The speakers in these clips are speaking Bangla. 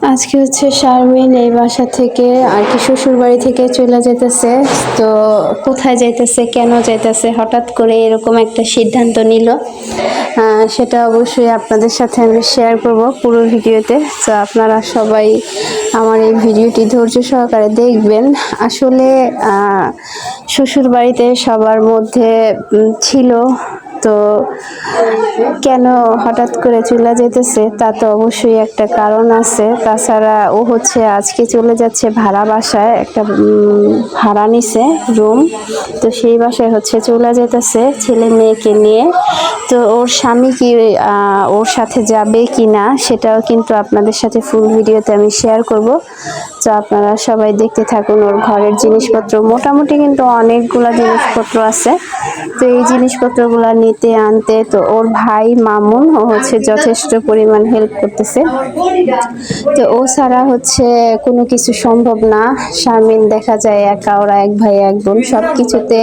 আজকে হচ্ছে শারমিন এই বাসা থেকে আর কি শ্বশুর বাড়ি থেকে চলে যেতেছে। তো কোথায় যাইতেছে, কেন যাইতেছে, হঠাৎ করে এরকম একটা সিদ্ধান্ত নিল, সেটা অবশ্যই আপনাদের সাথে আমি শেয়ার করব পুরো ভিডিওতে। তো আপনারা সবাই আমার এই ভিডিওটি ধৈর্য সহকারে দেখবেন। আসলে শ্বশুর বাড়িতে সবার মধ্যে ছিল, তো কেন হঠাৎ করে চলে যেতেছে তা তো অবশ্যই একটা কারণ আছে। তাছাড়া ও হচ্ছে আজকে চলে যাচ্ছে ভাড়া বাসায়, একটা ভাড়া নিছে রুম, তো সেই বাসায় হচ্ছে চলে যেতেছে ছেলে মেয়েকে নিয়ে। তো ওর স্বামী কি ওর সাথে যাবে কি না সেটাও কিন্তু আপনাদের সাথে ফুল ভিডিওতে আমি শেয়ার করব। তো আপনারা সবাই দেখতে থাকুন। ওর ঘরের জিনিসপত্র মোটামুটি কিন্তু অনেকগুলা জিনিসপত্র আছে। তো এই জিনিসপত্রগুলা নিতে আনতে তো ওর ভাই মামুন ও হচ্ছে যথেষ্ট পরিমাণ হেল্প করতেছে। তো ও ছাড়া হচ্ছে কোনো কিছু সম্ভব না। শারমিন দেখা যায় একা, ওরা এক ভাই এক বোন, সব কিছুতে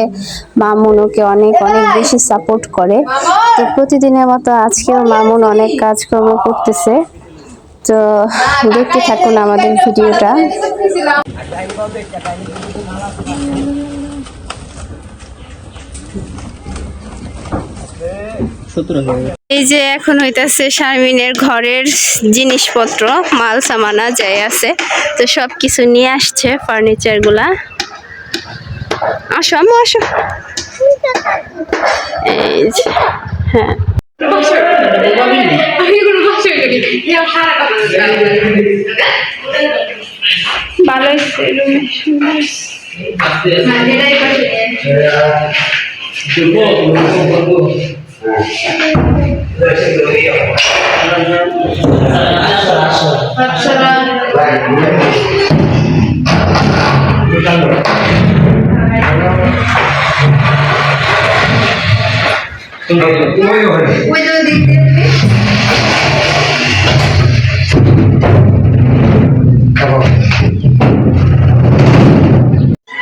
মামুন ওকে অনেক অনেক বেশি সাপোর্ট করে। তো প্রতিদিনের মতো আজকেও মামুন অনেক কাজকর্ম করতেছে। তো দেখতে থাকুন আমাদের ভিডিওটা। এই যে এখন হইতাছে শারমিনের ঘরের জিনিসপত্র, মাল সামানা যাই আছে, তো সব কিছু নিয়ে আসছে, ফার্নিচার গুলা। আসো আম্মু আসো। এই যে হ্যাঁ, ভালো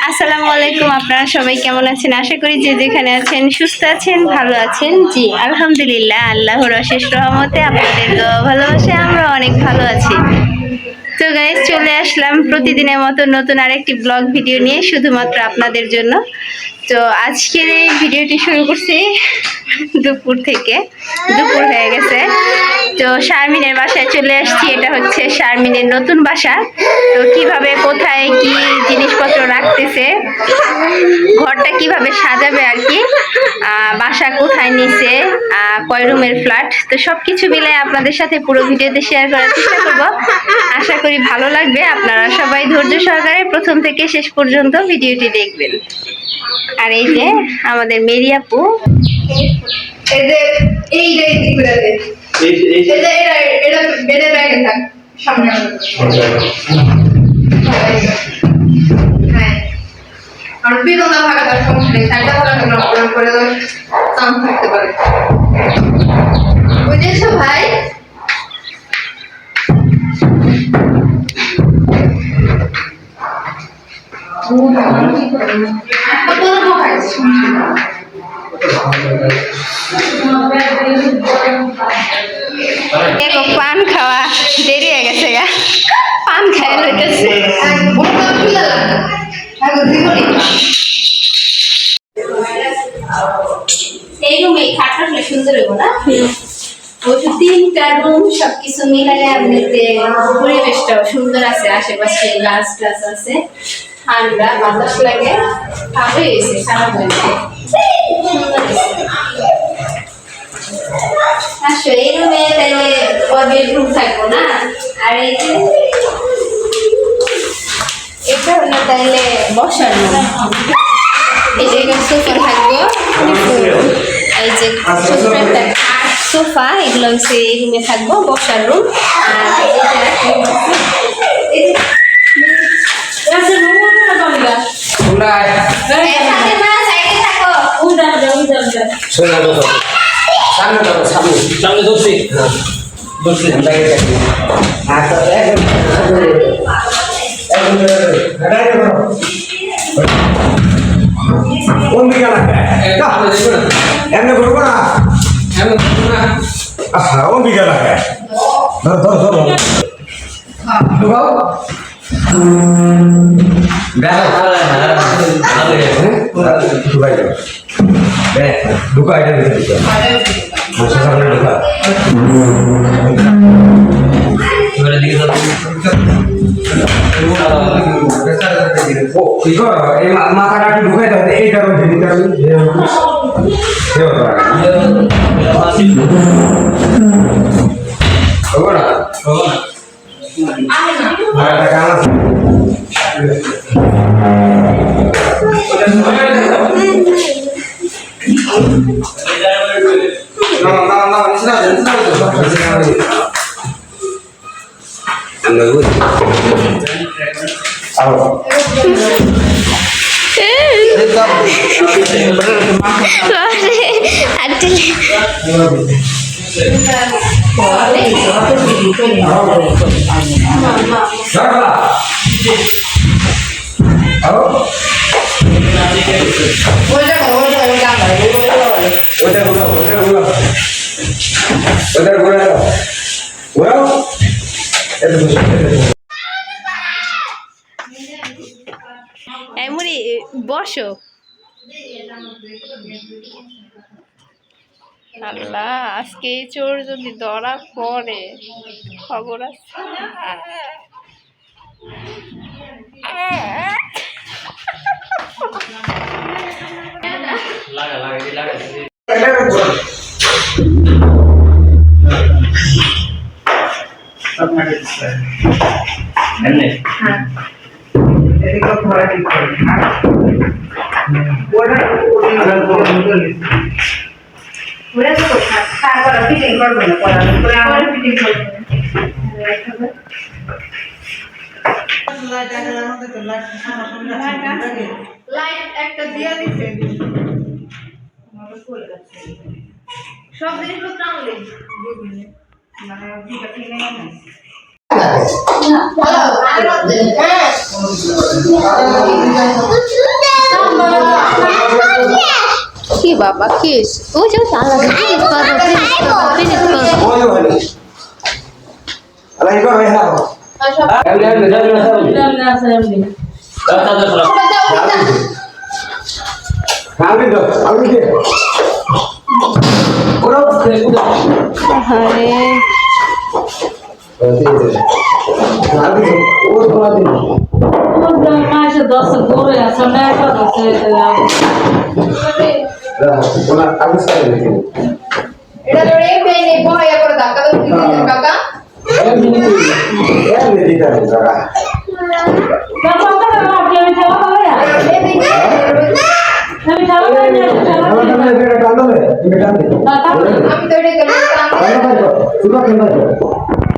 আসসালামু আলাইকুম, আপনারা সবাই কেমন আছেন? আশা করি যে যেখানে আছেন সুস্থ আছেন, ভালো আছেন। জি আলহামদুলিল্লাহ, আল্লাহর অশেষ রহমতে আপনাদের দোয়া ভালোবাসে আমরা অনেক ভালো আছি। তো গাইস, চলে আসলাম প্রতিদিনের মতো নতুন আরেকটি ব্লগ ভিডিও নিয়ে, শুধুমাত্র আপনাদের জন্য। তো আজকের এই ভিডিওটি শুরু করছি দুপুর থেকে, দুপুর হয়ে গেছে। তো শারমিনের বাসায় চলে আসছি। এটা হচ্ছে শারমিনের নতুন বাসা। তো কিভাবে, কোথায় কি জিনিসপত্র রাখতেছে, ঘরটা কিভাবে সাজাবে আর কি, বাসা কোথায় নিছে, কয় রুমের ফ্ল্যাট, তো সবকিছু মিলে আপনাদের সাথে পুরো ভিডিওতে শেয়ার করার চেষ্টা করব। আশা করি ভালো লাগবে। আপনারা সবাই ধৈর্য সহকারে প্রথম থেকে শেষ পর্যন্ত ভিডিওটি দেখবেন। আর এই যে আমাদের মেরি আপু, এই যে এই যে এই যে এটা বেডে ব্যাগে থাক সামনে, হ্যাঁ আর বিরোধা ভাগা তার সমস্যা নেই, সাইডটা ভালো না প্রয়োগ করে কাম থাকতে পারে। বুঝেছো ভাই? দেখো পান খাওয়া দেরি হয়ে গেছে গা, পান খায় লইতেছে। এই রুমে খাটটা সুন্দর হইব না? ওই তিনটা রুম সবকিছু মিলাইয়া এমনিতে পরিবেশটাও সুন্দর আছে, আশেপাশে গাছ টাছ আছে, ঠান্ডা বাতাস লাগে, ভালোই হয়েছে, খারাপ হয়েছে, সুন্দর হয়েছে। আসো এই রুমে তাহলে বেডরুম থাকবো না। আর এই যে এটা হলো তাহলে বসার রুম। এই যে সোফা থাকবো, এই যে ছোট একটা সোফা, এগুলো হচ্ছে এই রুমে থাকবো, বসার রুম। সামনে ধরছি কোন দিকে এমনি করবো না, কোন দিকে লাগে ধর ধর ধর ঢুকাও ঢুকাই দাও ঢুকা এটা দিতে সামনে ঢুকা ও কি করো এই মাথাটা একটু ঢুকাই দাও এইটা দিতে হবে এমনি বসো আল্লাহ আজকে এই চোর যদি ধরা পড়ে খবর আছে সব কি বাবা কিস ওই যে আল্লাহ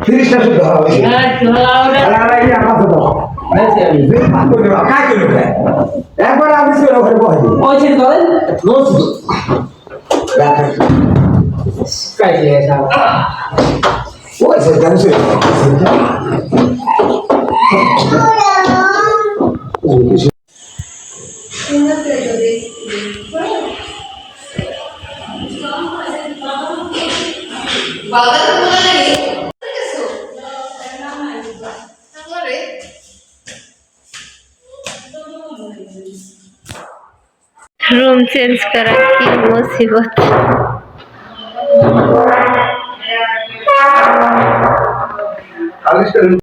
ফিনিশ একবার আমি रूम चेंज करा की मुसीबत